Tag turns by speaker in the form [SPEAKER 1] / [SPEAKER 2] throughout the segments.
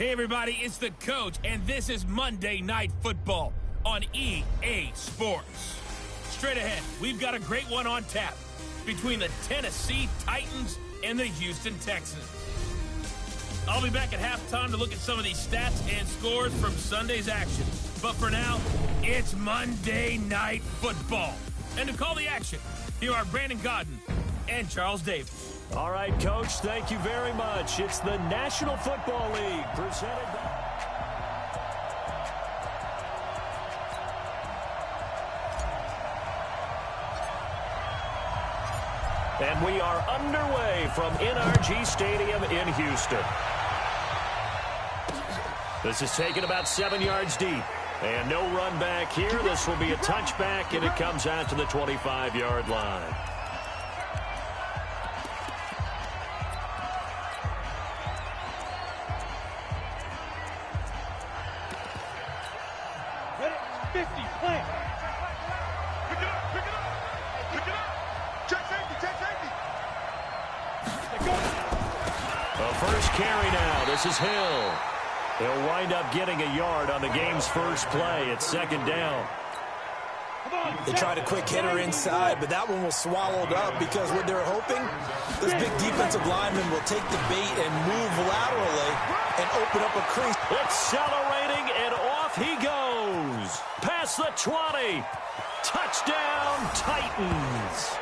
[SPEAKER 1] Hey everybody, it's the coach, and this is Monday Night Football on EA Sports. Straight ahead, we've got a great one on tap between the Tennessee Titans and the Houston Texans. I'll be back at halftime to look at some of these stats and scores from Sunday's action. But for now, it's Monday Night Football. And to call the action, here are Brandon Godden and Charles Davis.
[SPEAKER 2] All right, Coach, thank you very much. It's the National Football League presented by... And we are underway from NRG Stadium in Houston. This is taken about 7 yards deep. And no run back here. This will be a touchback, and it comes out to the 25-yard line. Carry now. This is Hill. He'll wind up getting a yard on the game's first play. It's second down.
[SPEAKER 3] They tried a quick hitter inside, but that one was swallowed up because what they're hoping, this big defensive lineman will take the bait and move laterally and open up a crease.
[SPEAKER 2] Accelerating, and off he goes. Past the 20. Touchdown, Titans.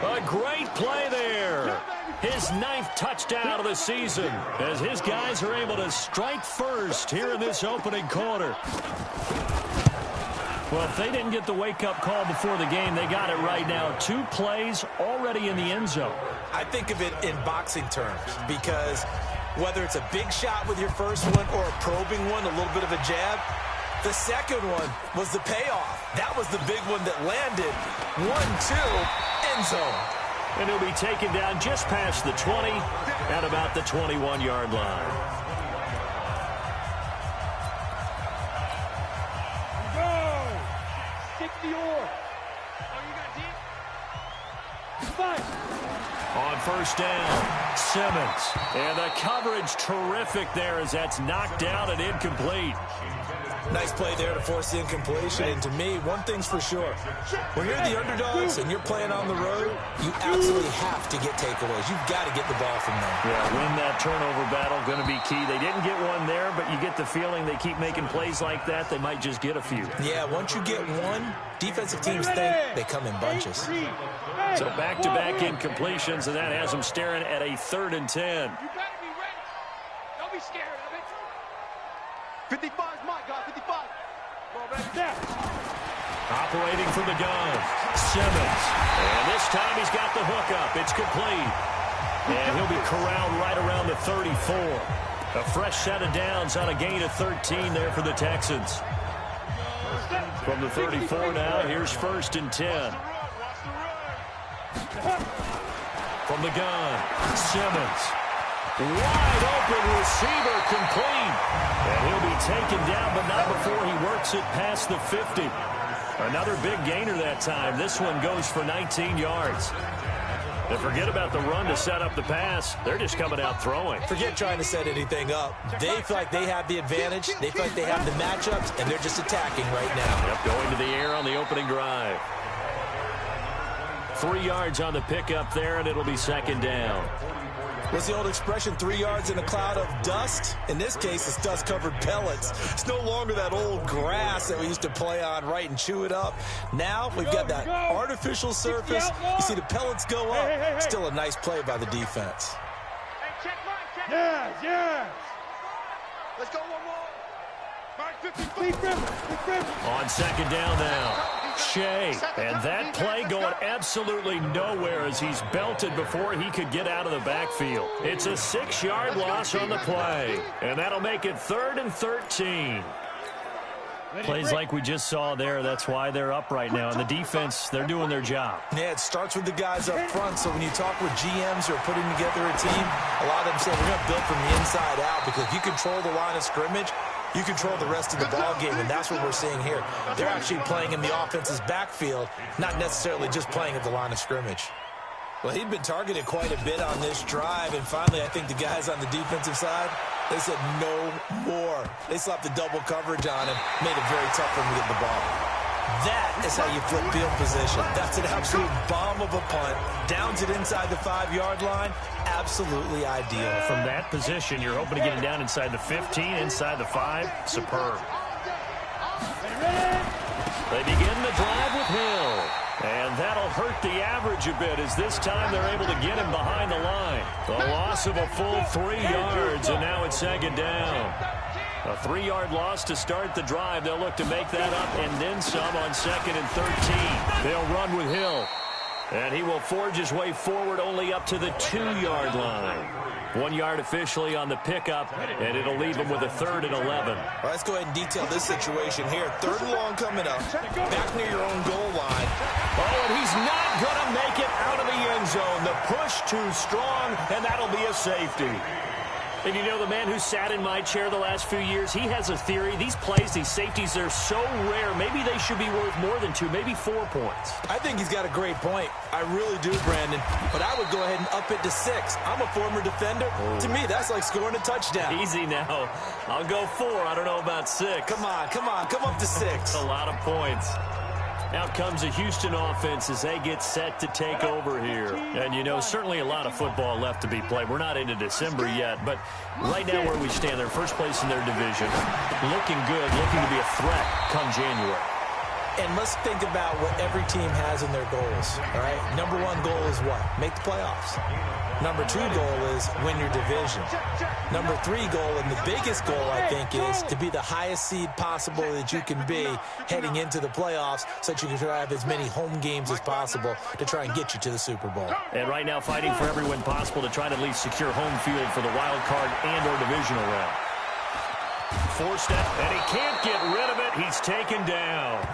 [SPEAKER 2] A great play there. His 9th touchdown of the season as his guys are able to strike first here in this opening quarter. Well, if they didn't get the wake-up call before the game, they got it right now. 2 plays already in the end zone.
[SPEAKER 3] I think of it in boxing terms because whether it's a big shot with your first one or a probing one, a little bit of a jab, the second one was the payoff. That was the big one that landed. 1-2, end zone.
[SPEAKER 2] And he'll be taken down just past the 20 at about the 21-yard line.
[SPEAKER 4] Go! 60 or. Oh, you got deep? Five.
[SPEAKER 2] On first down, Simmons. And the coverage terrific there as that's knocked down and incomplete.
[SPEAKER 3] Nice play there to force the incompletion. And to me, one thing's for sure. When you're the underdogs and you're playing on the road, you absolutely have to get takeaways. You've got to get the ball from them.
[SPEAKER 2] Yeah, win that turnover battle, going to be key. They didn't get one there, but you get the feeling they keep making plays like that, they might just get a few.
[SPEAKER 3] Yeah, once you get one, defensive teams think they come in bunches.
[SPEAKER 2] So back-to-back incompletions, and that has them staring at a 3rd and 10.
[SPEAKER 4] You better be ready. Don't be scared of it. 55 is my guy, 55. Well, ready there.
[SPEAKER 2] Operating from the gun, Simmons. And this time he's got the hook up. It's complete. And he'll be corralled right around the 34. A fresh set of downs on a gain of 13 there for the Texans. From the 34 now, here's 1st and 10. From the gun, Simmons. Wide open receiver, complete. And he'll be taken down, but not before he works it past the 50. Another big gainer that time. This one goes for 19 yards. And forget about the run to set up the pass. They're just coming out throwing.
[SPEAKER 3] Forget trying to set anything up. They feel like they have the advantage. They feel like they have the matchups, and they're just attacking right now.
[SPEAKER 2] Yep, going to the air on the opening drive. 3 yards on the pickup there, and it'll be second down.
[SPEAKER 3] What's the old expression, 3 yards in a cloud of dust? In this case, it's dust-covered pellets. It's no longer that old grass that we used to play on, right, and chew it up. Now we've got that artificial surface. You see the pellets go up. Still a nice play by the defense.
[SPEAKER 4] Hey, check mine, check. Yes. Let's go one more. Mark 50.
[SPEAKER 2] On second down now. Shea, and that play going absolutely nowhere as he's belted before he could get out of the backfield. It's a 6-yard loss on the play, and that'll make it 3rd and 13. Plays like we just saw there, that's why they're up right now. And the defense, they're doing their job.
[SPEAKER 3] Yeah, it starts with the guys up front. So when you talk with GMs who are putting together a team, a lot of them say we're going to build from the inside out because if you control the line of scrimmage, you control the rest of the ball game, and that's what we're seeing here. They're actually playing in the offense's backfield, not necessarily just playing at the line of scrimmage. Well, he'd been targeted quite a bit on this drive, and finally I think the guys on the defensive side, They said no more. They slapped the double coverage on him, made it very tough for him to get the ball. That is how you flip field position. That's an absolute bomb of a punt. Downs it inside the 5-yard line. Absolutely ideal.
[SPEAKER 2] From that position, you're hoping to get it down inside the 15, inside the 5. Superb. They begin the drive with Hill. And that'll hurt the average a bit as this time they're able to get him behind the line. The loss of a full 3 yards, and now it's second down. A 3-yard loss to start the drive. They'll look to make that up and then some on 2nd and 13. They'll run with Hill. And he will forge his way forward only up to the 2-yard line. 1 yard officially on the pickup, and it'll leave him with a 3rd and 11.
[SPEAKER 3] Well, let's go ahead and detail this situation here. 3rd and long coming up. Back near your own goal line.
[SPEAKER 2] Oh, and he's not going to make it out of the end zone. The push too strong, and that'll be a safety. And you know, the man who sat in my chair the last few years, he has a theory. These plays, these safeties, they're so rare. Maybe they should be worth more than 2, maybe 4 points.
[SPEAKER 3] I think he's got a great point. I really do, Brandon. But I would go ahead and up it to 6. I'm a former defender. Oh. To me, that's like scoring a touchdown.
[SPEAKER 2] Easy now. I'll go 4. I don't know about 6.
[SPEAKER 3] Come on. Come up to 6.
[SPEAKER 2] A lot of points. Out comes the Houston offense as they get set to take over here. And, you know, certainly a lot of football left to be played. We're not into December yet, but right now where we stand, they're first place in their division. Looking good, looking to be a threat come January.
[SPEAKER 3] And let's think about what every team has in their goals, all right? Number 1 goal is what? Make the playoffs. Number 2 goal is win your division. Number 3 goal, and the biggest goal, I think, is to be the highest seed possible that you can be heading into the playoffs so that you can have as many home games as possible to try and get you to the Super Bowl.
[SPEAKER 2] And right now fighting for every win possible to try to at least secure home field for the wild card and or divisional round. Forced it, and he can't get rid of it. He's taken down.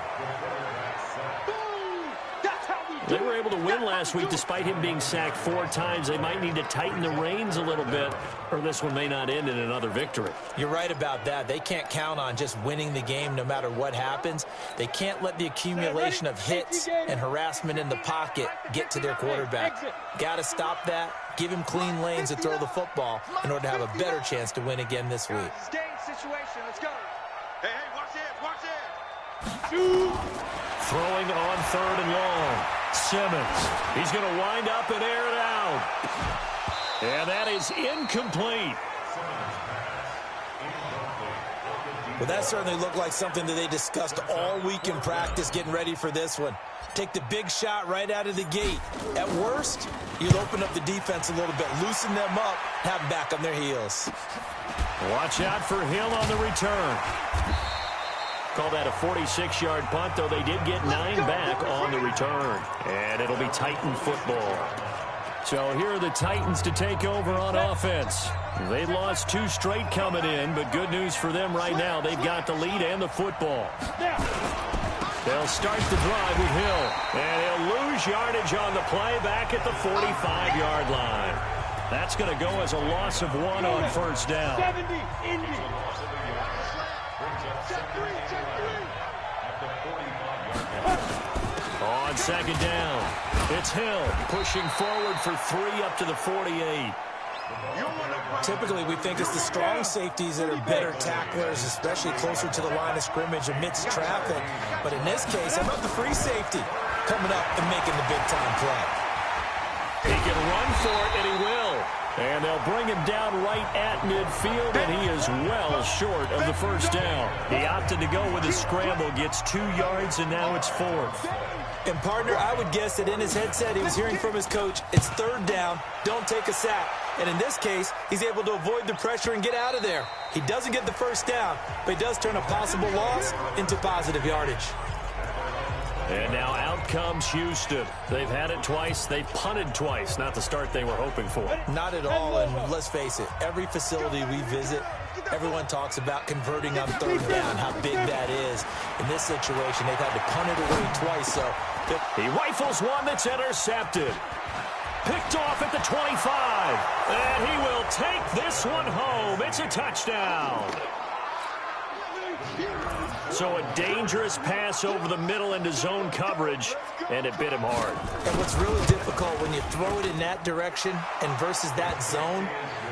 [SPEAKER 2] They were able to win last week despite him being sacked 4 times. They might need to tighten the reins a little bit, or this one may not end in another victory.
[SPEAKER 3] You're right about that. They can't count on just winning the game no matter what happens. They can't let the accumulation of hits and harassment in the pocket get to their quarterback. Got to stop that. Give him clean lanes to throw the football in order to have a better chance to win again this week.
[SPEAKER 4] Let's go. Hey, watch it.
[SPEAKER 2] Throwing on 3rd and long. Simmons. He's going to wind up and air it out. And that is incomplete.
[SPEAKER 3] Well, that certainly looked like something that they discussed all week in practice getting ready for this one. Take the big shot right out of the gate. At worst, you'll open up the defense a little bit, loosen them up, have them back on their heels.
[SPEAKER 2] Watch out for Hill on the return. Call that a 46-yard punt, though they did get 9 back on the return. And it'll be Titan football. So here are the Titans to take over on offense. They lost 2 straight coming in, but good news for them right now. They've got the lead and the football. They'll start the drive with Hill. And he'll lose yardage on the play back at the 45-yard line. That's going to go as a loss of 1 on first down.
[SPEAKER 4] 70, Indy.
[SPEAKER 2] On second down, it's Hill pushing forward for 3 up to the 48.
[SPEAKER 3] Typically, we think it's the strong safeties that are better tacklers, especially closer to the line of scrimmage amidst traffic. But in this case, how about the free safety coming up and making the big-time play?
[SPEAKER 2] He can run for it, and he will. And they'll bring him down right at midfield, and he is well short of the first down. He opted to go with a scramble, gets 2 yards, and now it's 4th.
[SPEAKER 3] And, partner, I would guess that in his headset he was hearing from his coach, it's 3rd down, don't take a sack. And in this case, he's able to avoid the pressure and get out of there. He doesn't get the first down, but he does turn a possible loss into positive yardage.
[SPEAKER 2] And now out comes Houston. They've had it twice. They've punted twice. Not the start they were hoping for.
[SPEAKER 3] Not at all, and let's face it, every facility we visit, everyone talks about converting on 3rd down, how big that is. In this situation, they've had to punt it away twice, so...
[SPEAKER 2] He rifles one that's intercepted. Picked off at the 25. And he will take this one home. It's a touchdown. So a dangerous pass over the middle into zone coverage, and it bit him hard.
[SPEAKER 3] And what's really difficult when you throw it in that direction and versus that zone,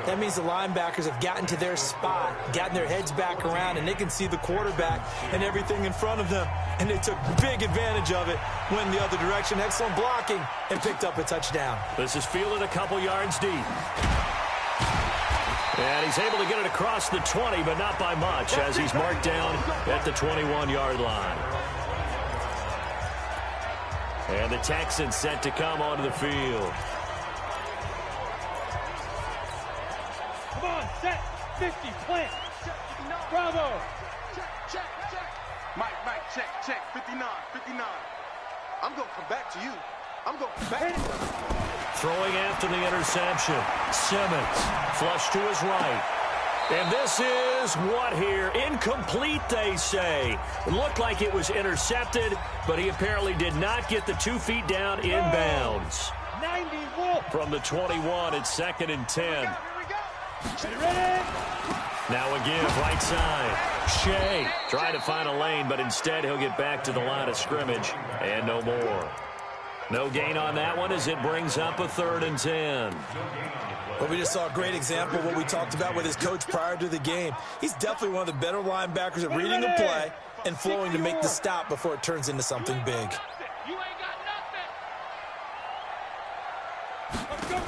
[SPEAKER 3] that means the linebackers have gotten to their spot, gotten their heads back around, and they can see the quarterback and everything in front of them. And they took big advantage of it, went the other direction, excellent blocking, and picked up a touchdown.
[SPEAKER 2] This is fielded a couple yards deep. And he's able to get it across the 20, but not by much, as he's marked down at the 21-yard line. And the Texans set to come onto the field.
[SPEAKER 4] Come on, set, 50, plant. Bravo. Check. Mike, check, 59. I'm going to come back to you. I'm going to come back to you.
[SPEAKER 2] Throwing after the interception. Simmons, flush to his right. And this is what here? Incomplete, they say. It looked like it was intercepted, but he apparently did not get the 2 feet down inbounds.
[SPEAKER 4] 90 Wolf.
[SPEAKER 2] From the 21, it's 2nd and 10.
[SPEAKER 4] Here we go. Ready?
[SPEAKER 2] Now a give, right side. Shea trying to find a lane, but instead he'll get back to the line of scrimmage. And no more. No gain on that one as it brings up a 3rd and 10.
[SPEAKER 3] Well, we just saw a great example of what we talked about with his coach prior to the game. He's definitely one of the better linebackers at reading a play and flowing to make the stop before it turns into something big.
[SPEAKER 4] You ain't got nothing.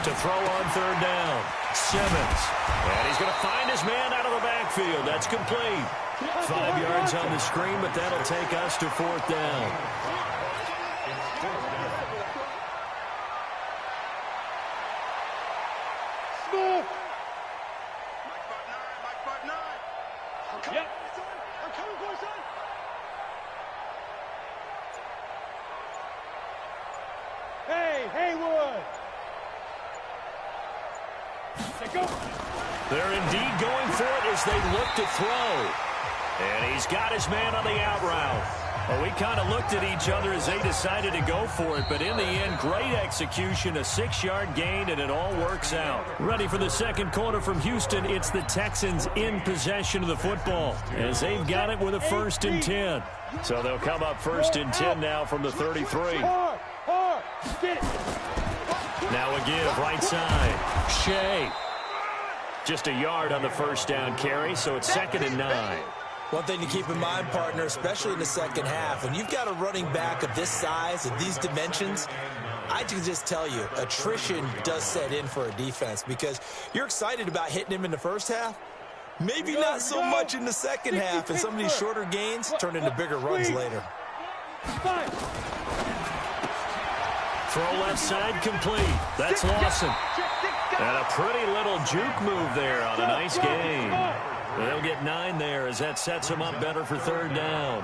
[SPEAKER 2] To throw on 3rd down. Simmons. And he's going to find his man out of the backfield. That's complete. 5 yards on the screen, but that'll take us to 4th down.
[SPEAKER 4] Yep. I'm coming for you, son. Hey, Haywood. Let's go.
[SPEAKER 2] They're indeed going for it as they look to throw. And he's got his man on the out route. Well, we kind of looked at each other as they decided to go for it, but in the end, great execution, a 6-yard gain, and it all works out. Ready for the second quarter from Houston, it's the Texans in possession of the football, as they've got it with a 1st and 10. So they'll come up 1st and 10 now from the 33.
[SPEAKER 4] Hard. Get it.
[SPEAKER 2] Now a give, right side. Shea. Just a yard on the 1st down carry, so it's 2nd and 9.
[SPEAKER 3] One thing to keep in mind, partner, especially in the second half, when you've got a running back of this size and these dimensions, I can just tell you, attrition does set in for a defense because you're excited about hitting him in the first half. Maybe not so much in the second half, and some of these shorter gains turn into bigger runs later.
[SPEAKER 2] Throw left side complete. That's Lawson. And a pretty little juke move there on a nice gain. They'll get 9 there as that sets them up better for 3rd down.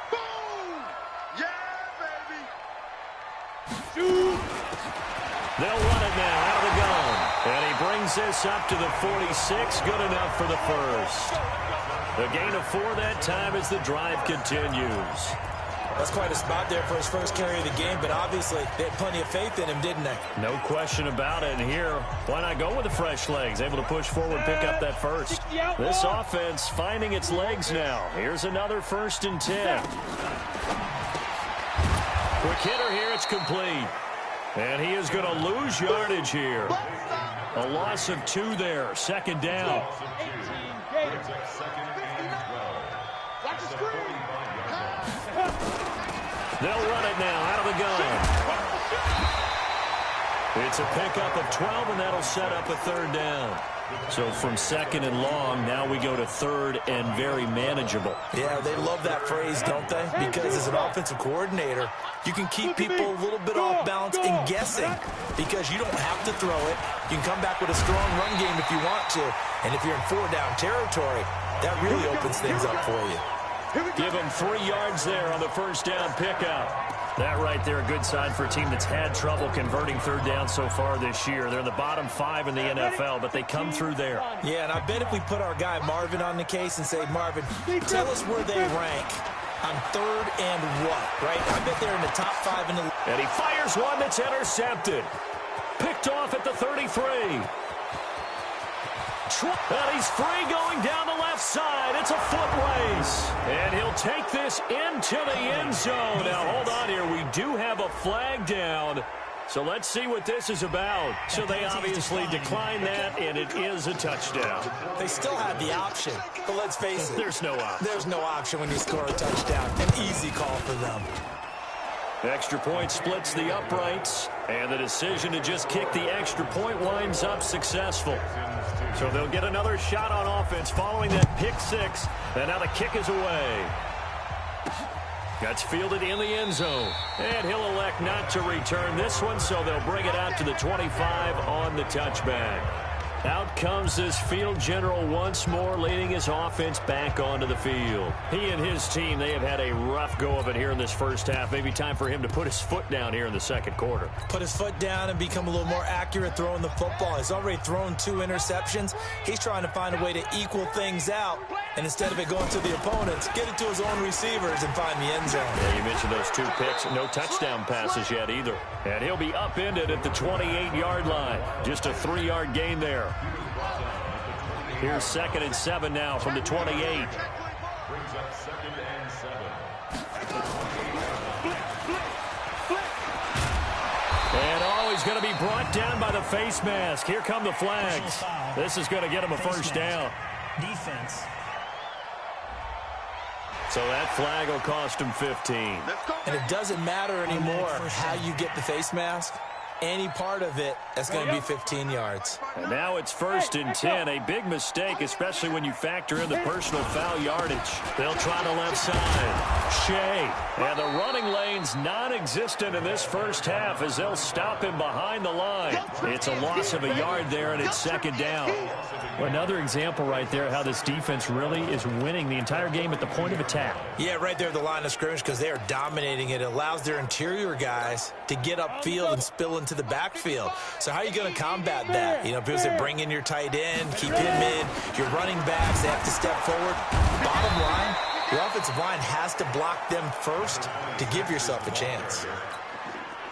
[SPEAKER 4] Boom! Yeah, baby!
[SPEAKER 2] They'll run it now out of the gun. And he brings this up to the 46. Good enough for the 1st. A gain of 4 that time as the drive continues.
[SPEAKER 3] That's quite a spot there for his first carry of the game, but obviously they had plenty of faith in him, didn't they?
[SPEAKER 2] No question about it. And here, why not go with the fresh legs? Able to push forward, pick up that 1st. This offense finding its legs now. Here's another 1st and 10. Quick hitter here, it's complete. And he is going to lose yardage here. A loss of 2 there, 2nd down.
[SPEAKER 4] Watch the screen.
[SPEAKER 2] They'll run it now out of the gun. It's a pickup of 12, and that'll set up a 3rd down. So from 2nd and long, now we go to 3rd and very manageable.
[SPEAKER 3] Yeah, they love that phrase, don't they? Because as an offensive coordinator, you can keep people a little bit off balance and guessing because you don't have to throw it. You can come back with a strong run game if you want to. And if you're in 4-down territory, that really opens things up for you.
[SPEAKER 2] Give him 3 yards there on the 1st down pickup. That right there, a good sign for a team that's had trouble converting 3rd down so far this year. They're in the bottom 5 in the NFL, but they come through there.
[SPEAKER 3] Yeah, and I bet if we put our guy Marvin on the case and say, Marvin, tell us where they rank on 3rd and what, right? I bet they're in the top 5 in the league.
[SPEAKER 2] And he fires one that's intercepted. Picked off at the 33. And he's free going down the left side. It's a foot race. into the end zone. Now, hold on here. We do have a flag down. So let's see what this is about. So they obviously decline that, and it is a touchdown.
[SPEAKER 3] They still had the option, but let's face it.
[SPEAKER 2] There's no option.
[SPEAKER 3] There's no option when you score a touchdown. An easy call for them.
[SPEAKER 2] Extra point splits the uprights, and the decision to just kick the extra point winds up successful. So they'll get another shot on offense following that pick six, and now the kick is away. That's fielded in the end zone, and he'll elect not to return this one, so they'll bring it out to the 25 on the touchback. Out comes this field general once more, leading his offense back onto the field. He and his team, they have had a rough go of it here in this first half. Maybe time for him to put his foot down here in the second quarter.
[SPEAKER 3] Put his foot down and become a little more accurate throwing the football. He's already thrown 2 interceptions. He's trying to find a way to equal things out. And instead of it going to the opponents, get it to his own receivers and find the end zone.
[SPEAKER 2] Yeah, you mentioned those 2 picks. No touchdown passes yet either. And he'll be upended at the 28-yard line. Just a 3-yard gain there. Here's 2nd and 7 now from the 28. And he's going to be brought down by the face mask. Here come the flags. This is going to get him a first down.
[SPEAKER 5] Defense.
[SPEAKER 2] So that flag will cost him 15.
[SPEAKER 3] And it doesn't matter anymore how you get the face mask. Any part of it, that's going to be 15 yards.
[SPEAKER 2] And now it's 1st and 10. A big mistake, especially when you factor in the personal foul yardage. They'll try the left side. Shea. And the running lane's non-existent in this first half as they'll stop him behind the line. It's a loss of a yard there, and it's 2nd down.
[SPEAKER 5] Well, another example right there how this defense really is winning the entire game at the point of attack.
[SPEAKER 3] Yeah, right there at the line of scrimmage because they are dominating it. It allows their interior guys to get upfield and spill into the backfield. So how are you going to combat that? You know, because they bring in your tight end, keep him in, your running backs, they have to step forward. Bottom line, your offensive line has to block them first to give yourself a chance.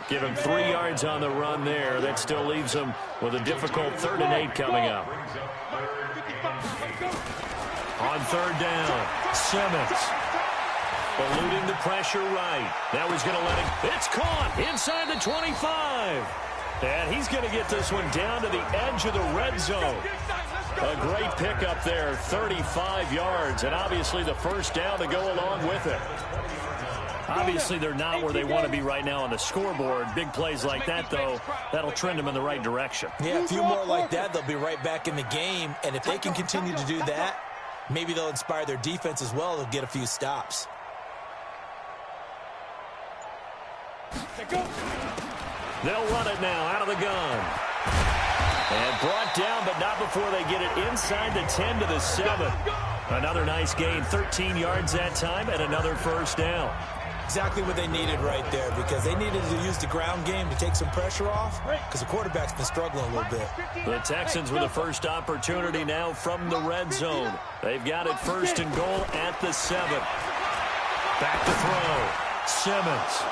[SPEAKER 2] Give him 3 yards on the run there. That still leaves him with a difficult 3rd and 8 coming up. On 3rd down, Simmons. Eluding the pressure right. Now he's going to let it. It's caught inside the 25. And he's going to get this one down to the edge of the red zone. A great pickup there, 35 yards. And obviously the first down to go along with it. Obviously they're not where they want to be right now on the scoreboard. Big plays like that, though, that'll trend them in the right direction.
[SPEAKER 3] Yeah, a few more like that, they'll be right back in the game. And if they can continue to do that, maybe they'll inspire their defense as well. They'll get a few stops.
[SPEAKER 2] They'll run it now out of the gun. And brought down, but not before they get it inside the 10 to the 7. Another nice gain, 13 yards that time, and another first down.
[SPEAKER 3] Exactly what they needed right there because they needed to use the ground game to take some pressure off because the quarterback's been struggling a little bit.
[SPEAKER 2] The Texans with the first opportunity now from the red zone. They've got it 1st and goal at the 7. Back to throw. Simmons.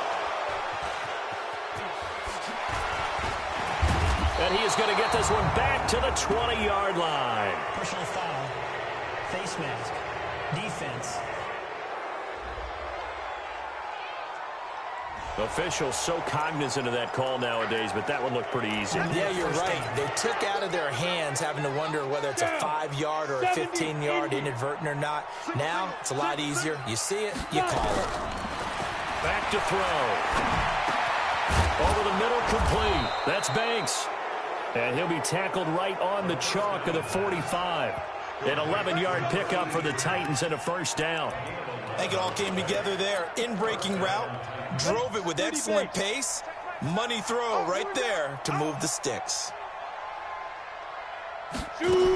[SPEAKER 2] And he is going to get this one back to the 20-yard line.
[SPEAKER 5] Personal foul. Face mask. Defense.
[SPEAKER 2] Officials so cognizant of that call nowadays, but that one looked pretty easy.
[SPEAKER 3] Yeah, you're right. They took out of their hands having to wonder whether it's a 5-yard or a 15-yard inadvertent or not. Now, it's a lot easier. You see it, you call it.
[SPEAKER 2] Back to throw. Over the middle, complete. That's Banks. And he'll be tackled right on the chalk of the 45. An 11-yard pickup for the Titans and a first down.
[SPEAKER 3] I think it all came together there. In-breaking route, drove it with excellent pace. Money throw right there to move the sticks.
[SPEAKER 2] They'll look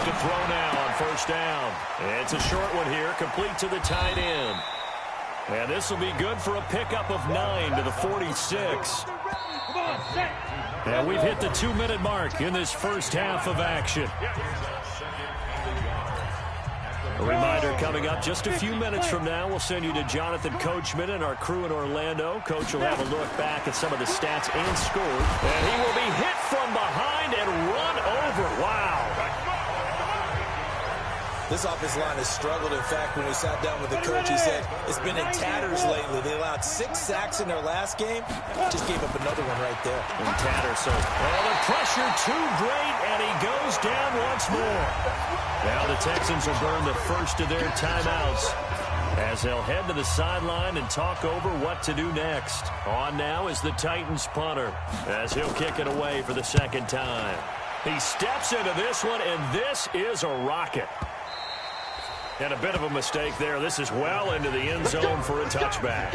[SPEAKER 2] to throw now on first down. It's a short one here, complete to the tight end. And this will be good for a pickup of 9 to the 46. And we've hit the 2-minute mark in this first half of action. A reminder coming up just a few minutes from now. We'll send you to Jonathan Coachman and our crew in Orlando. Coach will have a look back at some of the stats and scores. And he will be hit from behind and run over. Wow.
[SPEAKER 3] This offensive line has struggled. In fact, when we sat down with the coach, he said it's been in tatters lately. They allowed 6 sacks in their last game. Just gave up another one right there.
[SPEAKER 2] In tatters, so the pressure too great, and he goes down once more. Now the Texans will burn the first of their timeouts as they'll head to the sideline and talk over what to do next. On now is the Titans punter as he'll kick it away for the second time. He steps into this one, and this is a rocket. And a bit of a mistake there. This is well into the end zone for a touchback.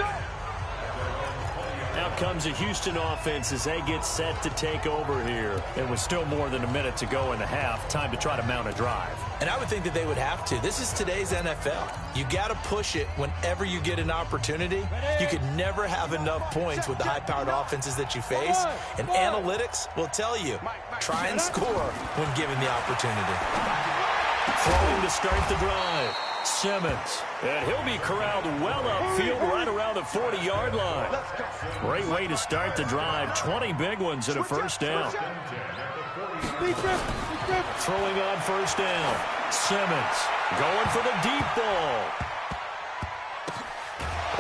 [SPEAKER 2] Out comes a Houston offense as they get set to take over here.
[SPEAKER 5] And with still more than a minute to go in the half, time to try to mount a drive.
[SPEAKER 3] And I would think that they would have to. This is today's NFL. You got to push it whenever you get an opportunity. You could never have enough points with the high-powered offenses that you face. And analytics will tell you, try and score when given the opportunity.
[SPEAKER 2] Throwing to start the drive. Simmons. And he'll be corralled well upfield right around the 40-yard line. Great way to start the drive. 20 big ones and a first down. Throwing on first down. Simmons going for the deep ball.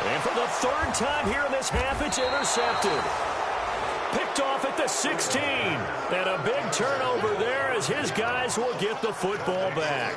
[SPEAKER 2] And for the third time here in this half, it's intercepted. Picked off at the 16. And a big turnover there as his guys will get the football back.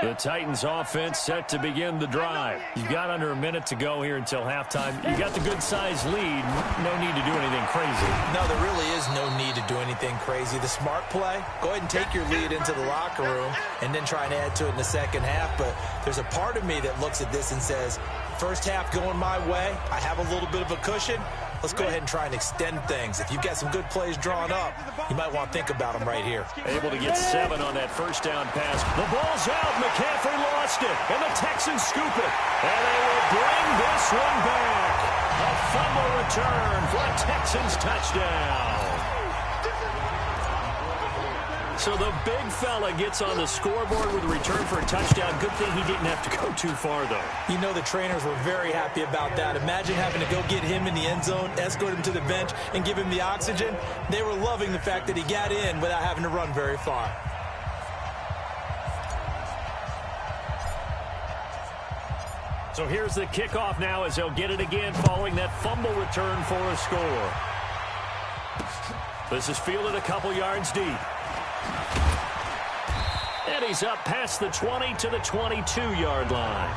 [SPEAKER 2] The Titans offense set to begin the drive.
[SPEAKER 5] You've got under a minute to go here until halftime. You got the good-sized lead. No need to do anything crazy.
[SPEAKER 3] No, there really is no need to do anything crazy. The smart play, go ahead and take your lead into the locker room and then try and add to it in the second half. But there's a part of me that looks at this and says, first half going my way, I have a little bit of a cushion. Let's go ahead and try and extend things. If you've got some good plays drawn up, you might want to think about them right here.
[SPEAKER 2] Able to get 7 on that first down pass. The ball's out. McCaffrey lost it. And the Texans scoop it. And they will bring this one back. A fumble return for a Texans touchdown. So the big fella gets on the scoreboard with a return for a touchdown. Good thing he didn't have to go too far, though.
[SPEAKER 3] You know the trainers were very happy about that. Imagine having to go get him in the end zone, escort him to the bench, and give him the oxygen. They were loving the fact that he got in without having to run very far.
[SPEAKER 2] So here's the kickoff now as they'll get it again following that fumble return for a score. This is fielded a couple yards deep. And he's up past the 20 to the 22-yard line.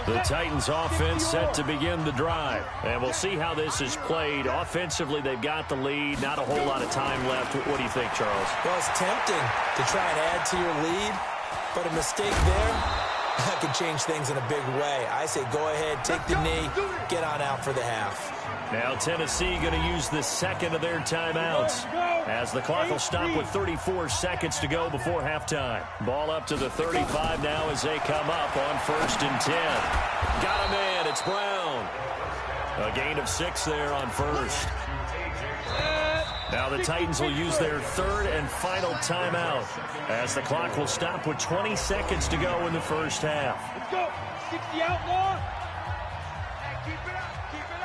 [SPEAKER 2] The Titans offense set to begin the drive. And we'll see how this is played. Offensively, they've got the lead. Not a whole lot of time left. What do you think, Charles?
[SPEAKER 3] Well, it's tempting to try and add to your lead, but a mistake there, that could change things in a big way. I say go ahead, take the knee, get on out for the half.
[SPEAKER 2] Now Tennessee going to use the second of their timeouts as the clock will stop with 34 seconds to go before halftime. Ball up to the 35 now as they come up on 1st and 10. Got him in. It's Brown. A gain of 6 there on first. Now the Titans will use their third and final timeout as the clock will stop with 20 seconds to go in the first half.
[SPEAKER 4] Let's go. 60 outlaw. Hey, keep it up. Keep it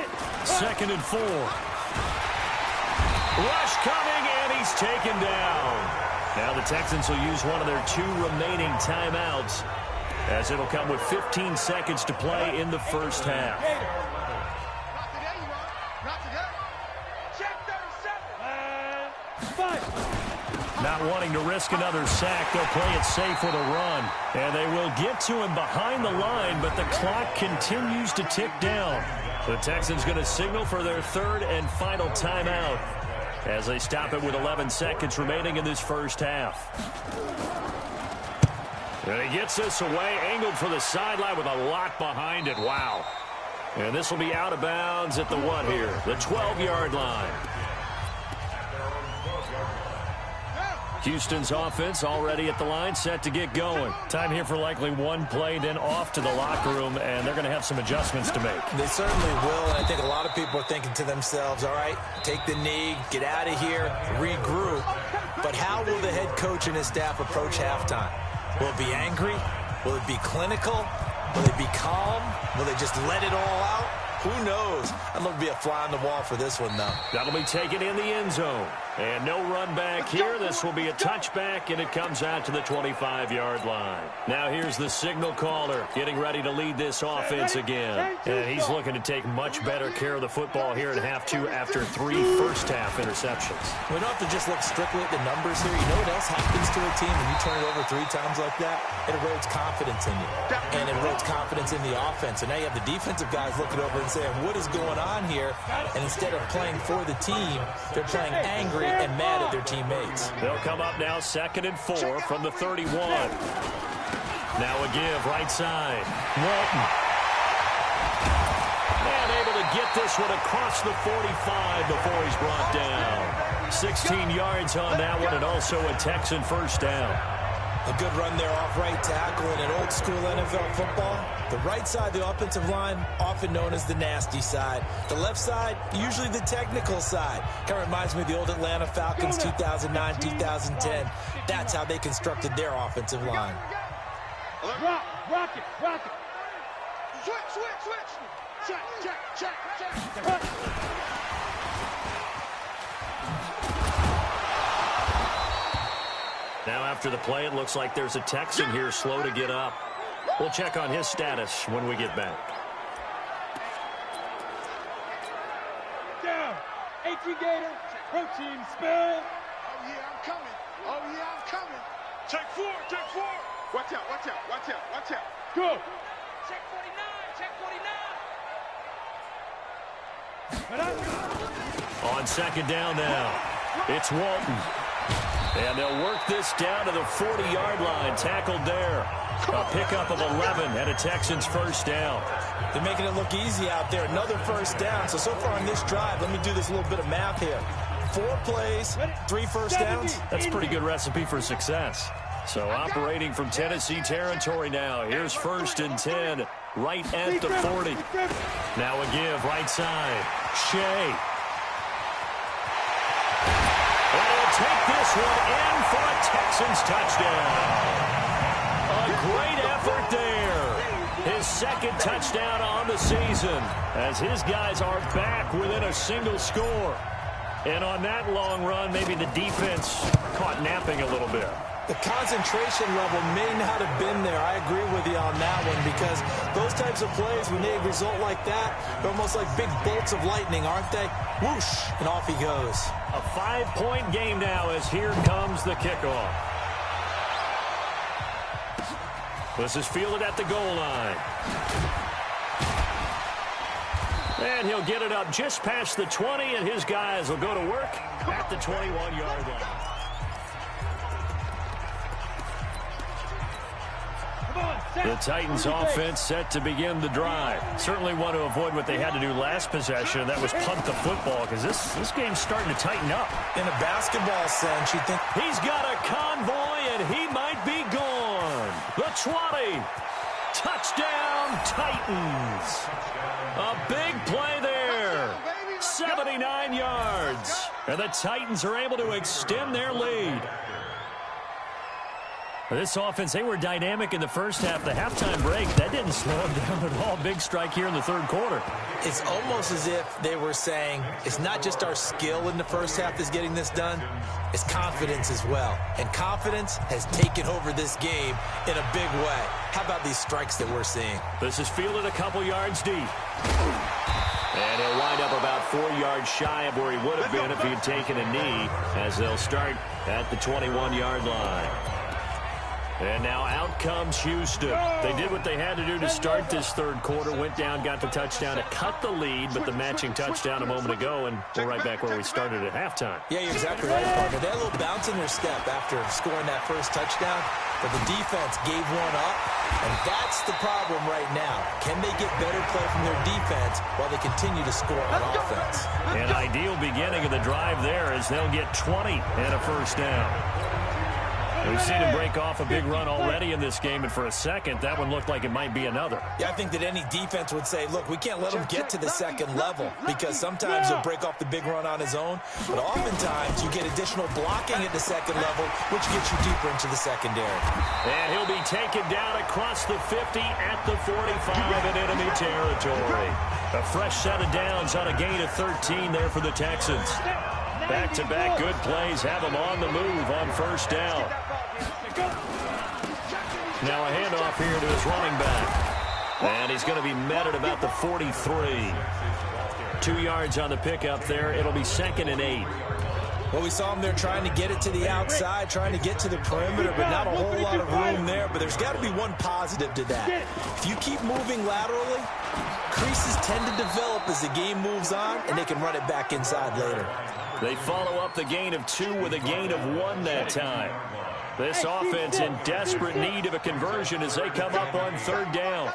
[SPEAKER 4] up.
[SPEAKER 2] Second and 4. Rush coming, and he's taken down. Now the Texans will use one of their 2 remaining timeouts as it'll come with 15 seconds to play in the first half. Not wanting to risk another sack, they'll play it safe with a run. And they will get to him behind the line, but the clock continues to tick down. The Texans going to signal for their third and final timeout as they stop it with 11 seconds remaining in this first half. And he gets this away, angled for the sideline with a lot behind it. Wow. And this will be out of bounds at the what here? The 12-yard line. Houston's offense already at the line, set to get going. Time here for likely one play, then off to the locker room, and they're going to have some adjustments to make.
[SPEAKER 3] They certainly will, and I think a lot of people are thinking to themselves, all right, take the knee, get out of here, regroup. But how will the head coach and his staff approach halftime? Will it be angry? Will it be clinical? Will they be calm? Will they just let it all out? Who knows? I'd love to be a fly on the wall for this one, though.
[SPEAKER 2] That'll be taken in the end zone. And no run back here. This will be a touchback, and it comes out to the 25-yard line. Now here's the signal caller getting ready to lead this offense again. And he's looking to take much better care of the football here in half two after 3 first-half interceptions.
[SPEAKER 3] We don't have to just look strictly at the numbers here. You know what else happens to a team when you turn it over 3 times like that? It erodes confidence in you. And it erodes confidence in the offense. And now you have the defensive guys looking over and saying, what is going on here? And instead of playing for the team, they're playing angry and mad at their teammates.
[SPEAKER 2] They'll come up now 2nd and 4 from the 31. Now a give right side. Walton. And able to get this one across the 45 before he's brought down. 16 yards on that one, and also a Texan first down.
[SPEAKER 3] A good run there off right tackle in an old-school NFL football. The right side of the offensive line, often known as the nasty side. The left side, usually the technical side. Kind of reminds me of the old Atlanta Falcons 2009, 2010. That's how they constructed their offensive line.
[SPEAKER 4] Rock it. Switch. Check.
[SPEAKER 2] Now after the play, it looks like there's a Texan here slow to get up. We'll check on his status when we get back.
[SPEAKER 4] Down. 18 Gator. Protein spill. Oh, yeah, I'm coming. Check 4. Watch out. Go. Check
[SPEAKER 2] 49. On 2nd down now, it's Walton. And they'll work this down to the 40-yard line. Tackled there. A pickup of 11 and a Texans first down.
[SPEAKER 3] They're making it look easy out there. Another first down. So far on this drive, let me do this little bit of math here. 4 plays, 3 first downs.
[SPEAKER 2] That's a pretty good recipe for success. So operating from Tennessee territory now. Here's 1st and 10, right at the 40. Now a give, right side. Shea. And he'll take this one in for a Texans touchdown. A great effort there. His 2nd touchdown on the season as his guys are back within a single score. And on that long run, maybe the defense caught napping a little bit.
[SPEAKER 3] The concentration level may not have been there. I agree with you on that one because those types of plays, when they result like that, they're almost like big bolts of lightning, aren't they? Whoosh, and off he goes.
[SPEAKER 2] A 5-point game now as here comes the kickoff. This is fielded at the goal line. And he'll get it up just past the 20, and his guys will go to work at the 21-yard line. The Titans offense set to begin the drive. Certainly want to avoid what they had to do last possession, and that was punt the football, because this game's starting to tighten up.
[SPEAKER 3] In a basketball sense, you think
[SPEAKER 2] he's got a convoy, and he might be gone. The 20. Touchdown, Titans. A big play there. 79 yards. And the Titans are able to extend their lead. This offense, they were dynamic in the first half. The halftime break, that didn't slow them down at all. Big strike here in the 3rd quarter.
[SPEAKER 3] It's almost as if they were saying, it's not just our skill in the first half that's getting this done, it's confidence as well. And confidence has taken over this game in a big way. How about these strikes that we're seeing?
[SPEAKER 2] This is fielded a couple yards deep. And he'll wind up about 4 yards shy of where he would have been if he had taken a knee, as they'll start at the 21-yard line. And now out comes Houston. They did what they had to do to start this 3rd quarter. Went down, got the touchdown to cut the lead, but the matching touchdown a moment ago, and we're right back where we started at halftime.
[SPEAKER 3] Yeah, you're exactly right, partner. They had a little bounce in their step after scoring that first touchdown, but the defense gave one up, and that's the problem right now. Can they get better play from their defense while they continue to score on offense?
[SPEAKER 2] An ideal beginning of the drive there as they'll get 20 and a first down.
[SPEAKER 5] We've seen him break off a big run already in this game, and for a second, that one looked like it might be another.
[SPEAKER 3] Yeah, I think that any defense would say, look, we can't let him get to the second level because sometimes he'll break off the big run on his own, but oftentimes you get additional blocking at the second level, which gets you deeper into the secondary.
[SPEAKER 2] And he'll be taken down across the 50 at the 45 in enemy territory. A fresh set of downs on a gain of 13 there for the Texans. Back-to-back good plays have him on the move on first down. Now a handoff here to his running back. And he's going to be met at about the 43. 2 yards on the pickup there. It'll be 2nd and 8.
[SPEAKER 3] Well, we saw him there trying to get it to the outside, trying to get to the perimeter, but not a whole lot of room there. But there's got to be one positive to that. If you keep moving laterally, creases tend to develop as the game moves on, and they can run it back inside later.
[SPEAKER 2] They follow up the gain of 2 with a gain of 1 that time. This offense in desperate need of a conversion as they come up on 3rd down.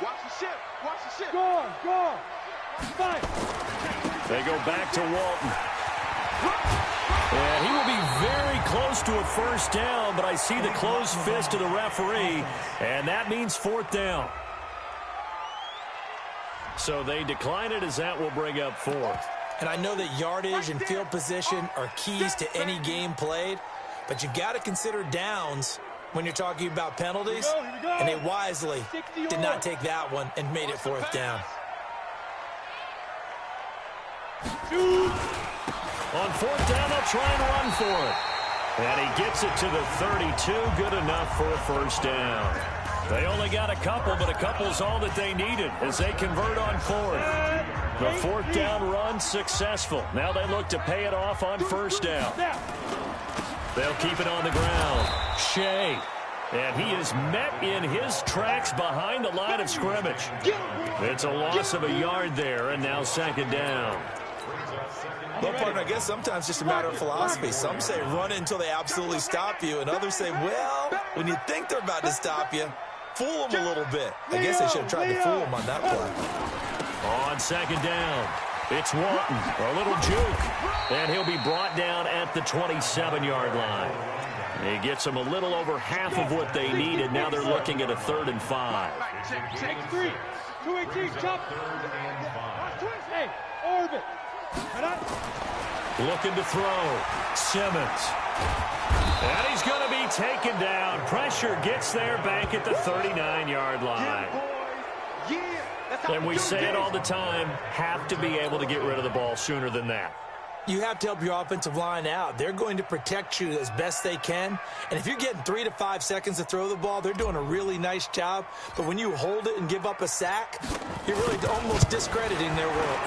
[SPEAKER 4] Watch the ship. Watch the ship.
[SPEAKER 6] Go on. Fight.
[SPEAKER 2] They go back to Walton. And he will be very close to a first down, but I see the closed fist of the referee, and that means 4th down. So they decline it as that will bring up 4th.
[SPEAKER 3] And I know that yardage and field position are keys to any game played, but you've got to consider downs when you're talking about penalties, and they wisely did not take that one and made it 4th down.
[SPEAKER 2] On 4th down, they'll try and run for it. And he gets it to the 32, good enough for a first down. They only got a couple, but a couple's all that they needed as they convert on 4th. The 4th down run successful. Now they look to pay it off on first down. They'll keep it on the ground. Shea. And he is met in his tracks behind the line of scrimmage. It's a loss of a yard there, and now 2nd down.
[SPEAKER 3] Well, partner, I guess sometimes just a matter of philosophy. Some say run until they absolutely stop you, and others say, well, when you think they're about to stop you, fool them a little bit. I guess they should have tried to fool them on that play.
[SPEAKER 2] On 2nd down, it's Walton, a little juke, and he'll be brought down at the 27-yard line. He gets them a little over half of what they needed. Now they're looking at a 3rd and 5.
[SPEAKER 6] Check 3. 218, chop. Hey, orbit.
[SPEAKER 2] Looking to throw. Simmons. And he's going to be taken down. Pressure gets there back at the 39-yard line. And we say it all the time, have to be able to get rid of the ball sooner than that.
[SPEAKER 3] You have to help your offensive line out. They're going to protect you as best they can. And if you're getting 3 to 5 seconds to throw the ball, they're doing a really nice job. But when you hold it and give up a sack, you're really almost discrediting their work.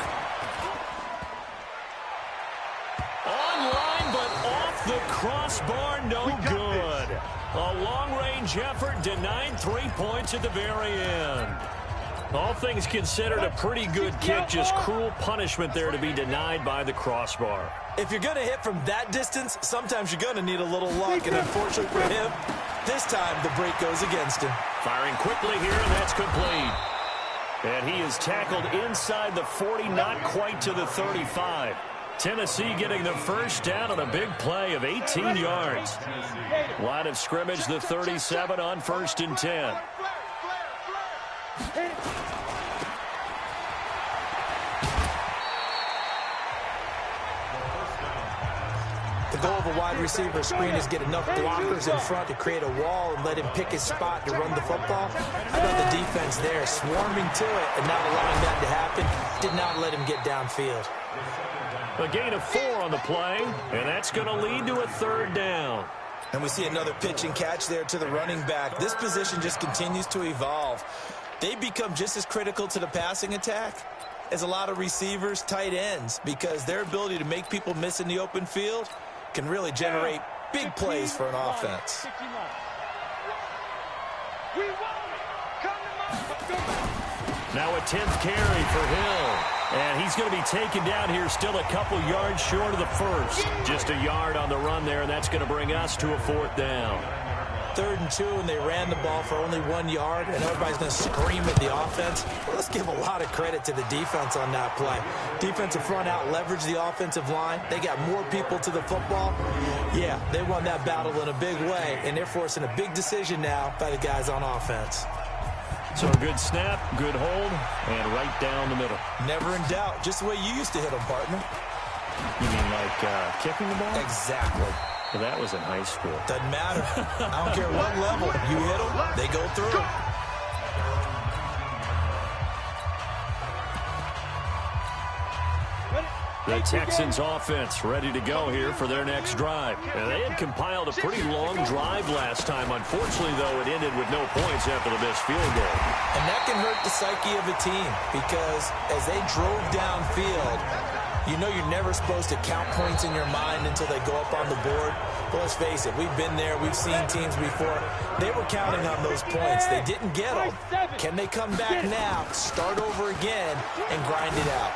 [SPEAKER 2] Online, but off the crossbar, no good. A long-range effort denied 3 points at the very end. All things considered, a pretty good kick, just cruel punishment there to be denied by the crossbar.
[SPEAKER 3] If you're going to hit from that distance, sometimes you're going to need a little luck, and unfortunately for him, this time the break goes against him.
[SPEAKER 2] Firing quickly here, and that's complete. And he is tackled inside the 40, not quite to the 35. Tennessee getting the first down on a big play of 18 yards. Line of scrimmage, the 37 on 1st and 10.
[SPEAKER 3] The goal of a wide receiver screen is get enough blockers in front to create a wall and let him pick his spot to run the football. How about the defense there, swarming to it and not allowing that to happen? Did not let him get downfield.
[SPEAKER 2] A gain of 4 on the play, and that's going to lead to a 3rd down.
[SPEAKER 3] And we see another pitch and catch there to the running back. This position just continues to evolve. They become just as critical to the passing attack as a lot of receivers, tight ends, because their ability to make people miss in the open field can really generate big plays for an offense.
[SPEAKER 2] Now a 10th carry for Hill. And he's going to be taken down here still a couple yards short of the first. Just a yard on the run there, and that's going to bring us to a 4th down.
[SPEAKER 3] 3rd and 2 and they ran the ball for only 1 yard, and everybody's going to scream at the offense. Well, let's give a lot of credit to the defense on that play. Defensive front out leveraged the offensive line. They got more people to the football. Yeah, they won that battle in a big way, and they're forcing a big decision now by the guys on offense.
[SPEAKER 5] So a good snap, good hold, and right down the middle.
[SPEAKER 3] Never in doubt. Just the way you used to hit them, partner.
[SPEAKER 5] You mean like kicking the ball?
[SPEAKER 3] Exactly.
[SPEAKER 5] Well, that was in high school.
[SPEAKER 3] Doesn't matter. I don't care what level. You hit them, they go through.
[SPEAKER 5] The Texans offense ready to go here for their next drive. And they had compiled a pretty long drive last time. Unfortunately, though, it ended with no points after the missed field goal.
[SPEAKER 3] And that can hurt the psyche of a team because as they drove downfield, you know you're never supposed to count points in your mind until they go up on the board. But let's face it, we've been there. We've seen teams before. They were counting on those points. They didn't get them. Can they come back now, start over again, and grind it out?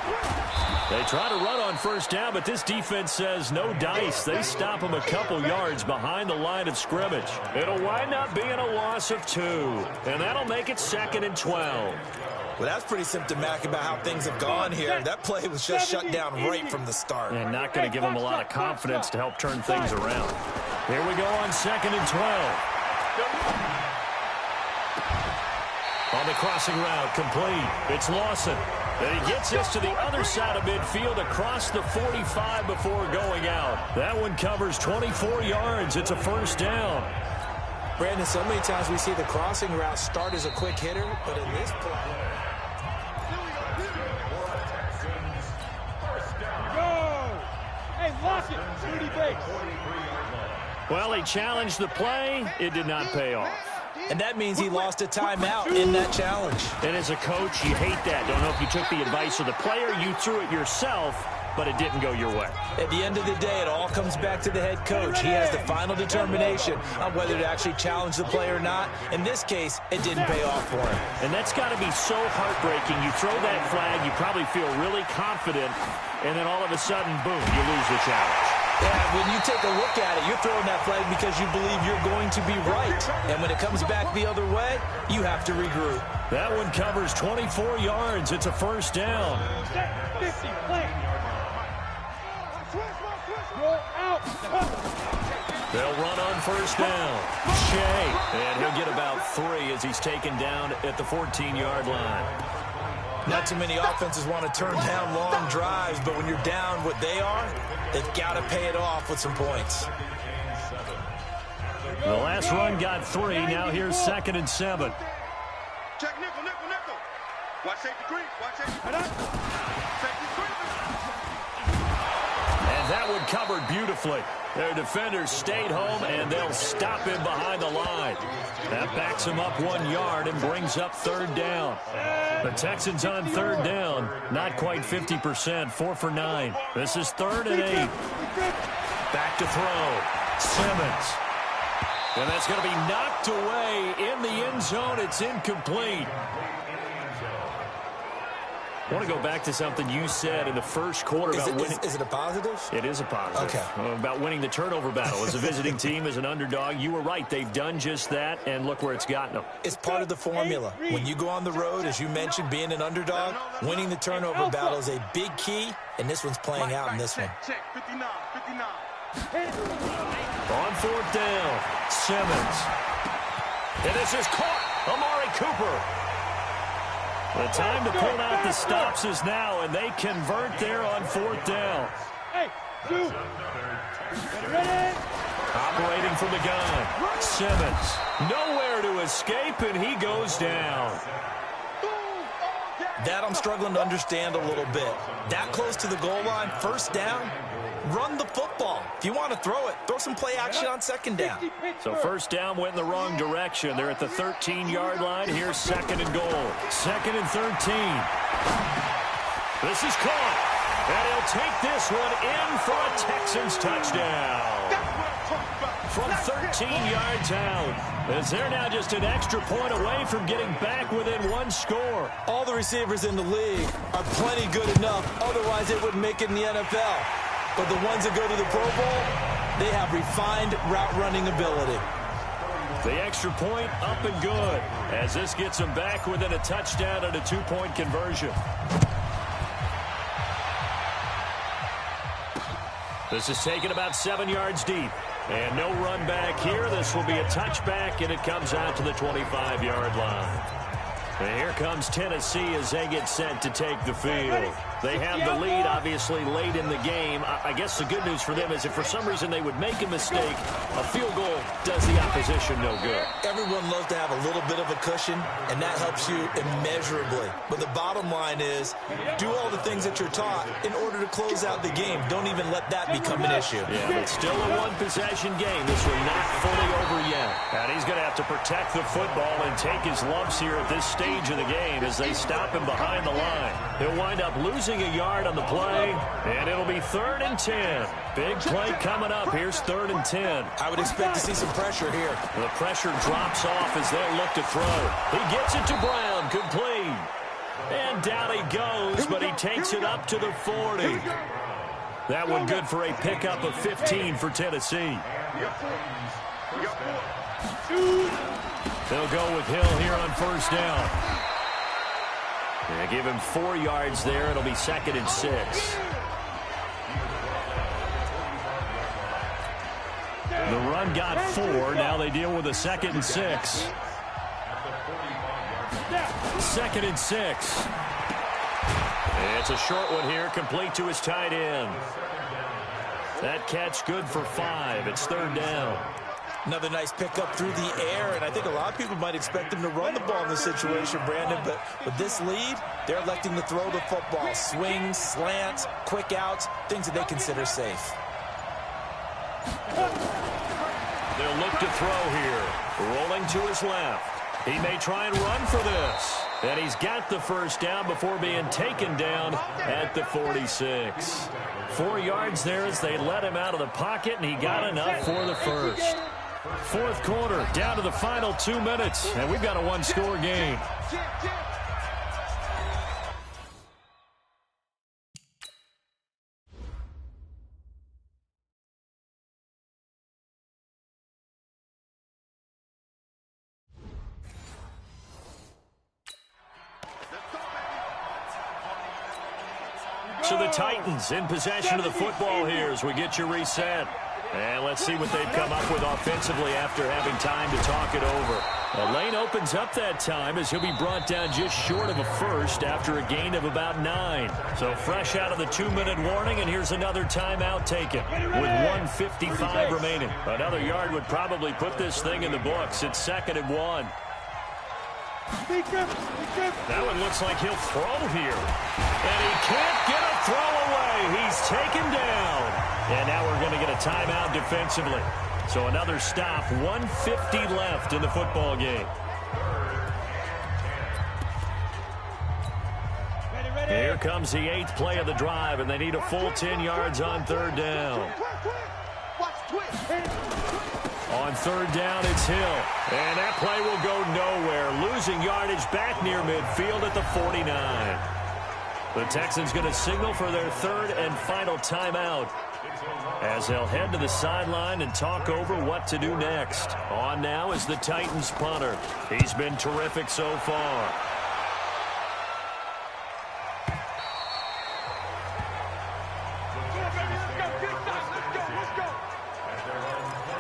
[SPEAKER 5] They try to run on first down, but this defense says no dice. They stop them a couple yards behind the line of scrimmage. It'll wind up being a loss of 2, and that'll make it 2nd and 12.
[SPEAKER 3] Well, that's pretty symptomatic about how things have gone here. That play was just shut down right from the start.
[SPEAKER 5] And not going to give them a lot of confidence to help turn things around. Here we go on 2nd and 12. On the crossing route, complete. It's Lawson. And he gets this to the other side of midfield across the 45 before going out. That one covers 24 yards. It's a 1st down.
[SPEAKER 3] Brandon, so many times we see the crossing route start as a quick hitter, but in this play...
[SPEAKER 5] Well, he challenged the play. It did not pay off.
[SPEAKER 3] And that means he lost a timeout in that challenge.
[SPEAKER 5] And as a coach, you hate that. Don't know if you took the advice of the player. You threw it yourself, but it didn't go your way.
[SPEAKER 3] At the end of the day, it all comes back to the head coach. He has the final determination on whether to actually challenge the play or not. In this case, it didn't pay off for him.
[SPEAKER 5] And that's got to be so heartbreaking. You throw that flag, you probably feel really confident, and then all of a sudden, boom, you lose the challenge.
[SPEAKER 3] Yeah, when you take a look at it, you're throwing that flag because you believe you're going to be right. And when it comes back the other way, you have to regroup.
[SPEAKER 5] That one covers 24 yards. It's a 1st down.
[SPEAKER 6] 50, play. Roll out.
[SPEAKER 5] They'll run on 1st down. Shea. And he'll get about 3 as he's taken down at the 14-yard line.
[SPEAKER 3] Not too many offenses want to turn down long drives, but when you're down what they are, they've got to pay it off with some points.
[SPEAKER 5] The last run got 3. Now here's 2nd and 7.
[SPEAKER 4] Check nickel, nickel, nickel. Watch safety creep. Watch safety creep. Safety creep.
[SPEAKER 5] And that one covered beautifully. Their defenders stayed home, and they'll stop him behind the line. That backs him up 1 yard and brings up 3rd down. The Texans on 3rd down. Not quite 50%, 4 for 9. This is 3rd and 8. Back to throw. Simmons. And that's going to be knocked away in the end zone. It's incomplete. I want to go back to something you said in the first quarter about winning.
[SPEAKER 3] Is it a positive?
[SPEAKER 5] It is a positive.
[SPEAKER 3] Okay.
[SPEAKER 5] About winning the turnover battle. As a visiting team, as an underdog, you were right. They've done just that, and look where it's gotten them.
[SPEAKER 3] It's part of the formula. When you go on the road, as you mentioned, being an underdog, winning the turnover battle is a big key, and this one's playing out in this one.
[SPEAKER 4] Check, 59, 59.
[SPEAKER 5] On 4th down, Simmons. And this is caught. Amari Cooper. The time to pull out the stops is now, and they convert there on 4th down.
[SPEAKER 6] Hey, 2. Ready?
[SPEAKER 5] Operating from the gun. Simmons. Nowhere to escape, and he goes down.
[SPEAKER 3] That I'm struggling to understand a little bit. That close to the goal line, 1st down, run the football. If you want to throw it, throw some play action on 2nd down.
[SPEAKER 5] So 1st down went in the wrong direction. They're at the 13-yard line. Here's 2nd and goal. 2nd and 13. This is caught. And he'll take this one in for a Texans touchdown. From 13 yards out. As they're now just an extra point away from getting back within 1 score.
[SPEAKER 3] All the receivers in the league are plenty good enough. Otherwise, they wouldn't make it in the NFL. But the ones that go to the Pro Bowl, they have refined route running ability.
[SPEAKER 5] The extra point up and good, as this gets them back within a touchdown and a 2-point conversion. This is taken about 7 yards deep. And no run back here. This will be a touchback, and it comes out to the 25-yard line. And here comes Tennessee as they get set to take the field. They have the lead, obviously, late in the game. I guess the good news for them is if for some reason they would make a mistake, a field goal does the opposition no good.
[SPEAKER 3] Everyone loves to have a little bit of a cushion, and that helps you immeasurably. But the bottom line is, do all the things that you're taught in order to close out the game. Don't even let that become an issue.
[SPEAKER 5] Yeah, but still a one-possession game. This one not fully over yet. And he's going to have to protect the football and take his lumps here at this stage of the game as they stop him behind the line. He'll wind up losing a yard on the play, and it'll be 3rd and 10. Big play coming up. Here's 3rd and 10.
[SPEAKER 3] I would expect to see some pressure here.
[SPEAKER 5] The pressure drops off as they'll look to throw. He gets it to Brown, complete. And down he goes, but he takes it up to the 40. That one good for a pickup of 15 for Tennessee. They'll go with Hill here on 1st down. They give him 4 yards there. It'll be 2nd and 6. The run got 4. Now they deal with a 2nd and 6. 2nd and 6. It's a short one here, complete to his tight end. That catch good for 5. It's 3rd down.
[SPEAKER 3] Another nice pickup through the air, and I think a lot of people might expect him to run the ball in this situation, Brandon, but with this lead, they're electing to throw the football. Swings, slants, quick outs, things that they consider safe.
[SPEAKER 5] They'll look to throw here. Rolling to his left. He may try and run for this. And he's got the 1st down before being taken down at the 46. 4 yards there as they let him out of the pocket, and he got enough for the 1st. 4th quarter, down to the final 2 minutes, and we've got a 1-score game. So the Titans in possession of the football here as we get you reset. And let's see what they've come up with offensively after having time to talk it over. A lane opens up that time as he'll be brought down just short of a 1st after a gain of about 9. So fresh out of the 2-minute warning, and here's another timeout taken with 1:55 remaining. Another yard would probably put this thing in the books. It's 2nd and 1. That one looks like he'll throw here. And he can't get a throw away. He's taken down. And now we're going to get a timeout defensively. So another stop, 1:50 left in the football game. Here comes the 8th play of the drive, and they need a full 10 yards on 3rd down. On 3rd down, it's Hill. And that play will go nowhere. Losing yardage back near midfield at the 49. The Texans going to signal for their 3rd and final timeout as they'll head to the sideline and talk over what to do next. On now is the Titans punter. He's been terrific so far.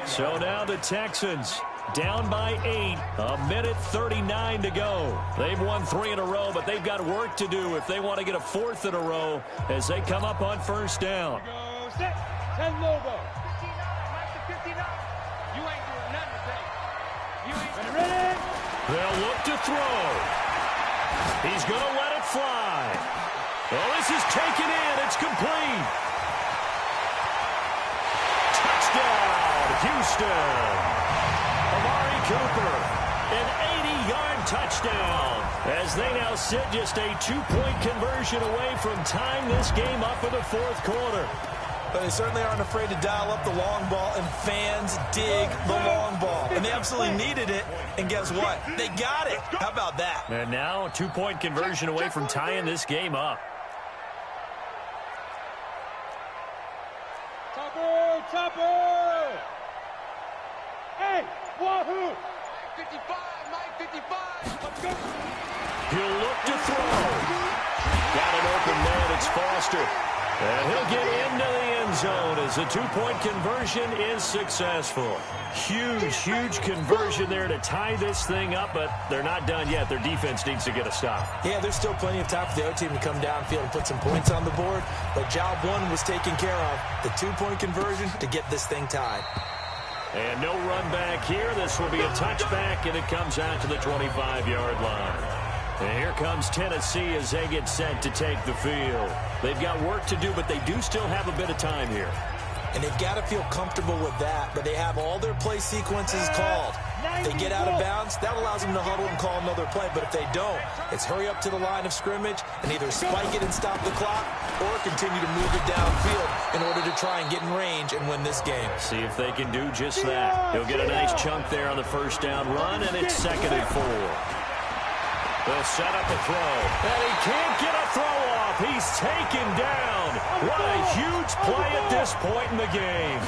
[SPEAKER 5] So now the Texans down by 8, 1:39 to go. They've won 3 in a row, but they've got work to do if they want to get a 4th in a row as they come up on 1st down.
[SPEAKER 6] Set, 10 logo. 59, Mike the 59. You ain't doing nothing today. You ain't ready.
[SPEAKER 5] They'll look to throw. He's going to let it fly. Well, this is taken in. It's complete. Touchdown, Houston. Amari Cooper, an 80-yard touchdown as they now sit just a 2-point conversion away from tying this game up for the 4th quarter.
[SPEAKER 3] But they certainly aren't afraid to dial up the long ball, and fans dig the long ball. And they absolutely needed it, and guess what? They got it. How about that?
[SPEAKER 5] And now a 2-point conversion away from tying this game up.
[SPEAKER 6] Chopper! Hey, Wahoo! 55, Mike, 55. Let's go.
[SPEAKER 5] He'll look to throw. Got an open man. It's Foster. And he'll get into the end zone as the two-point conversion is successful. Huge conversion there to tie this thing up, but they're not done yet. Their defense needs to get a stop.
[SPEAKER 3] Yeah, there's still plenty of time for the other team to come downfield and put some points on the board, but job one was taken care of. The two-point conversion to get this thing tied.
[SPEAKER 5] And no run back here. This will be a touchback, and it comes out to the 25-yard line. And here comes Tennessee as they get set to take the field. They've got work to do, but they do still have a bit of time here.
[SPEAKER 3] And they've got to feel comfortable with that, but they have all their play sequences called. If they get out of bounds, that allows them to huddle and call another play, but if they don't, it's hurry up to the line of scrimmage and either spike it and stop the clock or continue to move it downfield in order to try and get in range and win this game.
[SPEAKER 5] See if they can do just that. He'll get a nice chunk there on the first down run, and it's 2nd and 4. They'll set up a throw, and he can't get a throw off. He's taken down. What a huge play at this point in the game.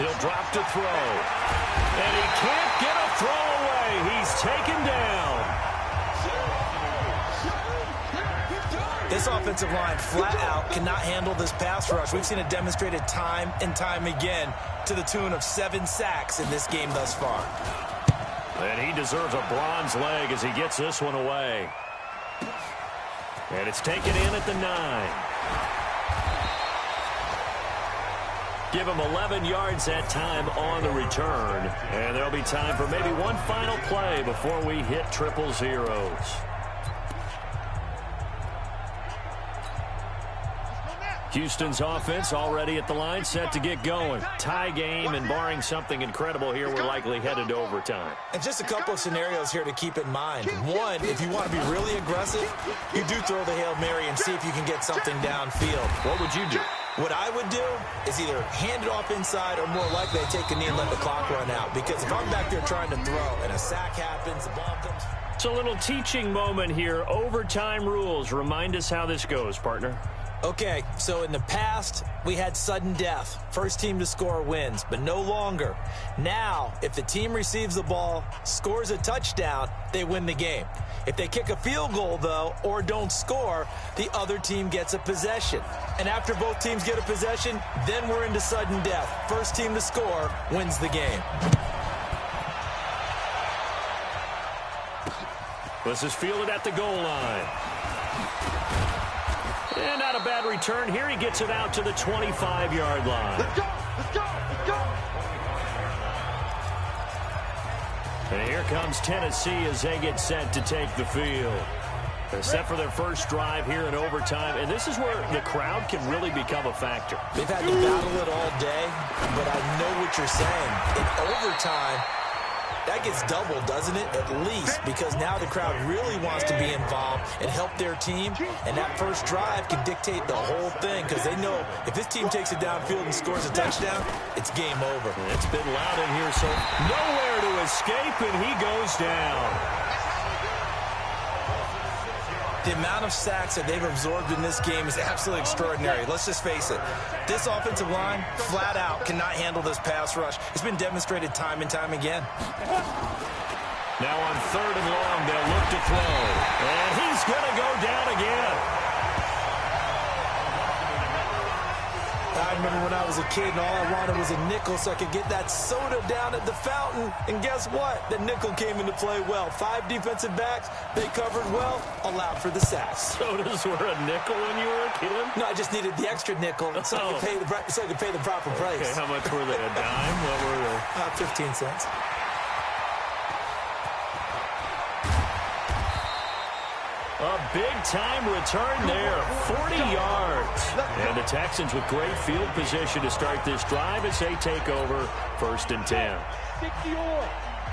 [SPEAKER 5] He'll drop to throw, and he can't get a throw away. He's taken down.
[SPEAKER 3] This offensive line flat out cannot handle this pass rush. We've seen it demonstrated time and time again to the tune of 7 sacks in this game thus far.
[SPEAKER 5] And he deserves a bronze leg as he gets this one away. And it's taken in at the 9. Give him 11 yards that time on the return. And there'll be time for maybe one final play before we hit triple zeros. Houston's offense already at the line, set to get going. Tie game, and barring something incredible here, we're likely headed to overtime.
[SPEAKER 3] And just a couple of scenarios here to keep in mind. One, if you want to be really aggressive, you do throw the Hail Mary and see if you can get something downfield.
[SPEAKER 5] What would you do?
[SPEAKER 3] What I would do is either hand it off inside or more likely I take a knee and let the clock run out. Because if I'm back there trying to throw and a sack happens, the ball comes...
[SPEAKER 5] It's a little teaching moment here. Overtime rules. Remind us how this goes, partner.
[SPEAKER 3] Okay, so in the past, we had sudden death. First team to score wins, but no longer. Now, if the team receives the ball, scores a touchdown, they win the game. If they kick a field goal, though, or don't score, the other team gets a possession. And after both teams get a possession, then we're into sudden death. First team to score wins the game.
[SPEAKER 5] This is fielded at the goal line. And not a bad return here. He gets it out to the 25-yard line.
[SPEAKER 6] Let's go! Let's go! Let's go!
[SPEAKER 5] And here comes Tennessee as they get set to take the field. They're set for their first drive here in overtime, and this is where the crowd can really become a factor.
[SPEAKER 3] They've had to battle it all day, but I know what you're saying. In overtime, that gets doubled, doesn't it? At least, because now the crowd really wants to be involved and help their team, and that first drive can dictate the whole thing because they know if this team takes it downfield and scores a touchdown, it's game over.
[SPEAKER 5] It's been loud in here, so nowhere to escape, and he goes down.
[SPEAKER 3] The amount of sacks that they've absorbed in this game is absolutely extraordinary. Let's just face it. This offensive line, flat out, cannot handle this pass rush. It's been demonstrated time and time again.
[SPEAKER 5] Now on 3rd and long, they'll look to throw. And he's going to go down again.
[SPEAKER 3] I remember when I was a kid and all I wanted was a nickel so I could get that soda down at the fountain. And guess what? The nickel came into play well. 5 defensive backs, they covered well, allowed for the sacks.
[SPEAKER 5] Sodas were a nickel when you were a kid?
[SPEAKER 3] No, I just needed the extra nickel so I could pay the proper price.
[SPEAKER 5] Okay, how much were they? A dime? What were they?
[SPEAKER 3] 15 cents.
[SPEAKER 5] A big-time return there, 40 yards. And the Texans with great field position to start this drive as they take over 1st and 10.
[SPEAKER 6] 60 or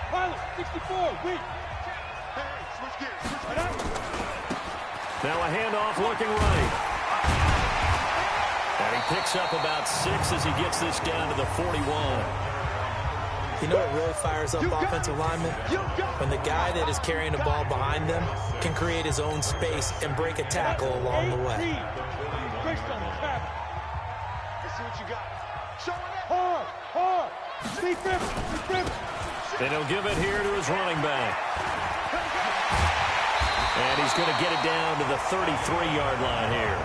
[SPEAKER 6] pilot, 64, wait. Hey, switch gears.
[SPEAKER 5] Now a handoff looking right. And he picks up about 6 as he gets this down to the 41.
[SPEAKER 3] You know what really fires up offensive linemen? When the guy that is carrying the ball behind them can create his own space and break a tackle along the way.
[SPEAKER 6] Let's see what you got. Hard.
[SPEAKER 5] And he'll give it here to his running back. And he's going to get it down to the 33-yard line here.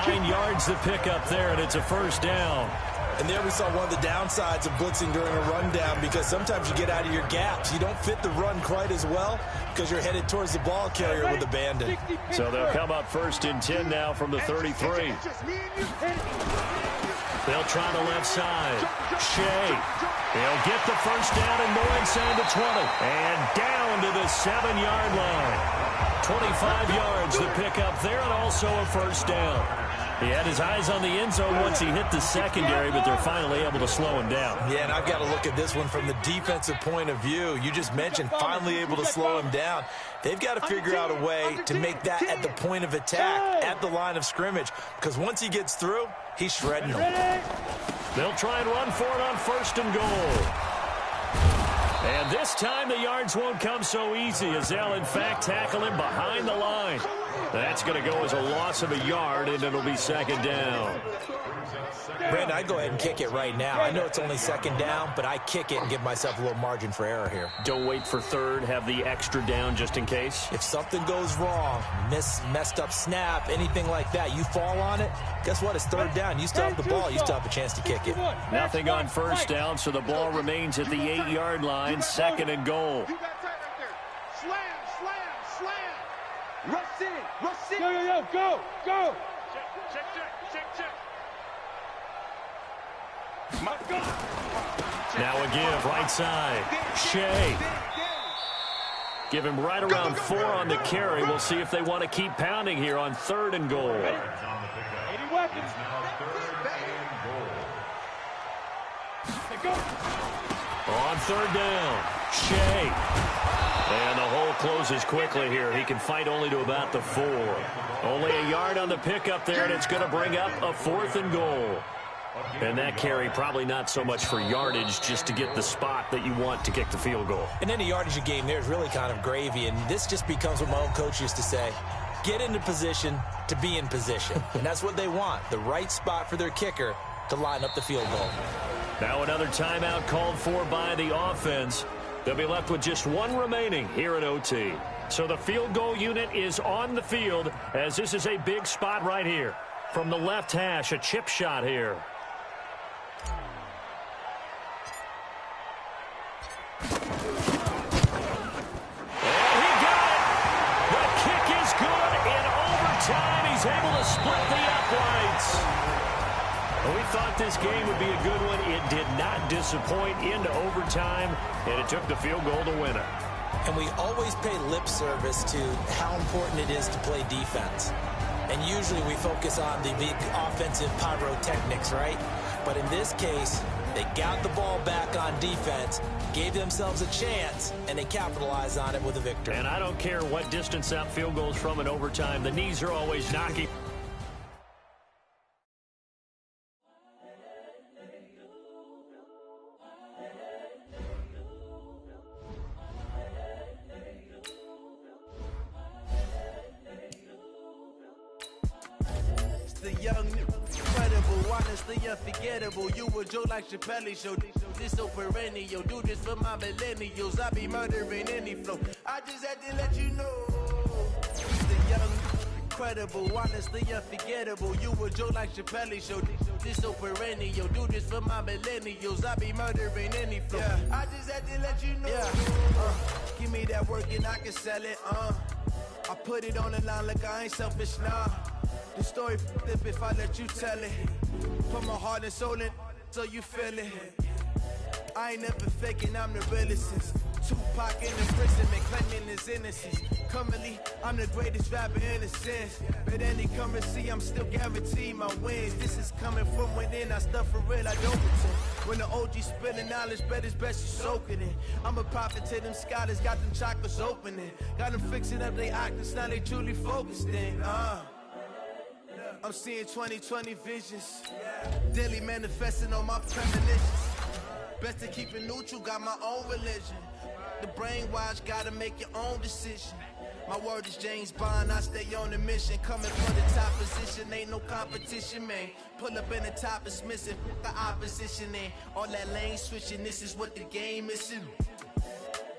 [SPEAKER 5] 9 yards to pick up there, and it's a first down.
[SPEAKER 3] And there we saw one of the downsides of blitzing during a rundown, because sometimes you get out of your gaps. You don't fit the run quite as well because you're headed towards the ball carrier with abandon.
[SPEAKER 5] So they'll come up 1st and 10 now from the 33. They'll try the left side. Shea. He'll get the first down and more inside the 20. And down to the 7-yard line. 25 yards to pick up there, and also a first down. He had his eyes on the end zone once he hit the secondary, but they're finally able to slow him down.
[SPEAKER 3] Yeah, and I've got to look at this one from the defensive point of view. You just mentioned finally able to slow him down. They've got to figure out a way to make that at the point of attack, at the line of scrimmage, because once he gets through, he's shredding them.
[SPEAKER 5] They'll try and run for it on 1st and goal. And this time the yards won't come so easy, as they'll, in fact, tackle him behind the line. That's going to go as a loss of a yard, and it'll be 2nd down.
[SPEAKER 3] Brandon, I'd go ahead and kick it right now. I know it's only 2nd down, but I kick it and give myself a little margin for error here.
[SPEAKER 5] Don't wait for 3rd. Have the extra down just in case.
[SPEAKER 3] If something goes wrong, messed up snap, anything like that, you fall on it, guess what? It's 3rd down. You still have the ball. You still have a chance to kick it.
[SPEAKER 5] Nothing on 1st down, so the ball remains at the 8-yard line. 2nd and goal.
[SPEAKER 4] Rush in, rush in.
[SPEAKER 6] Go. Check.
[SPEAKER 4] My God.
[SPEAKER 5] Now a give, right side. Shea. Give him right around 4 on the carry. We'll see if they want to keep pounding here on 3rd and goal.
[SPEAKER 6] 80 weapons.
[SPEAKER 5] On 3rd down, Shea. And the hole closes quickly here. He can fight only to about the 4. Only a yard on the pickup there, and it's going to bring up a 4th and goal. And that carry probably not so much for yardage, just to get the spot that you want to kick the field goal.
[SPEAKER 3] And any yardage game there is really kind of gravy, and this just becomes what my own coach used to say. Get into position to be in position. And that's what they want, the right spot for their kicker to line up the field goal.
[SPEAKER 5] Now another timeout called for by the offense. They'll be left with just 1 remaining here in OT. So the field goal unit is on the field, as this is a big spot right here. From the left hash, a chip shot here. And he got it! The kick is good in overtime. He's able to split the uprights. We thought this game would be a good one. It did not disappoint into overtime, and it took the field goal to win it.
[SPEAKER 3] And we always pay lip service to how important it is to play defense. And usually we focus on the big offensive pyrotechnics, right? But in this case, they got the ball back on defense, gave themselves a chance, and they capitalized on it with a victory.
[SPEAKER 5] And I don't care what distance that field goes from in overtime. The knees are always knocking.
[SPEAKER 7] Incredible, honestly unforgettable. You a joke like Chappelle show. This so perennial. Do this for my millennials. I be murdering any flow. I just had to let you know. The young, incredible, honestly unforgettable. You a joke like Chappelle show. This so perennial. Do this for my millennials. I be murdering any flow. Yeah. I just had to let you know. Yeah. Give me that work and I can sell it. I put it on the line like I ain't selfish, nah. The story flip if I let you tell it. Put my heart and soul in so you feel it. I ain't never faking, I'm the realest since Tupac in imprisonment, claiming his innocence. Currently, I'm the greatest rapper in a sense. But any currency, I'm still guaranteed my wins. This is coming from within, I stuff for real, I don't pretend. When the OG spilling knowledge, bet it's best you soak it in. I'm a prophet to them scholars, got them chakras opening. Got them fixing up they octaves, now they truly focused in. I'm seeing 2020 visions. Daily manifesting on my premonitions. Best to keep it neutral, got my own religion. The brainwash, gotta make your own decision. My word is James Bond, I stay on a mission. Coming for the top position, ain't no competition, man. Pull up in the top is missing, the opposition in. All that lane switching, this is what the game is.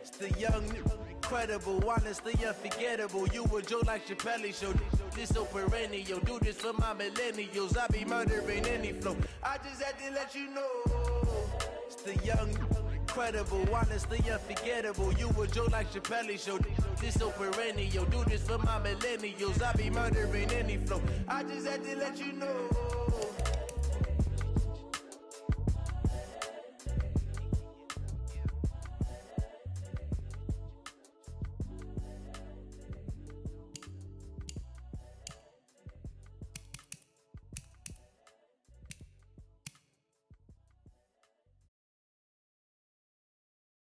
[SPEAKER 7] It's the young, incredible, honestly unforgettable. You a Joe like Chappelle show, this so perennial. Do this for my millennials, I be murdering any flow. I just had to let you know. It's the young, incredible, honestly unforgettable. You a Joe like Chappelle show, this so perennial. Do this for my millennials, I be murdering any flow. I just had to let you know.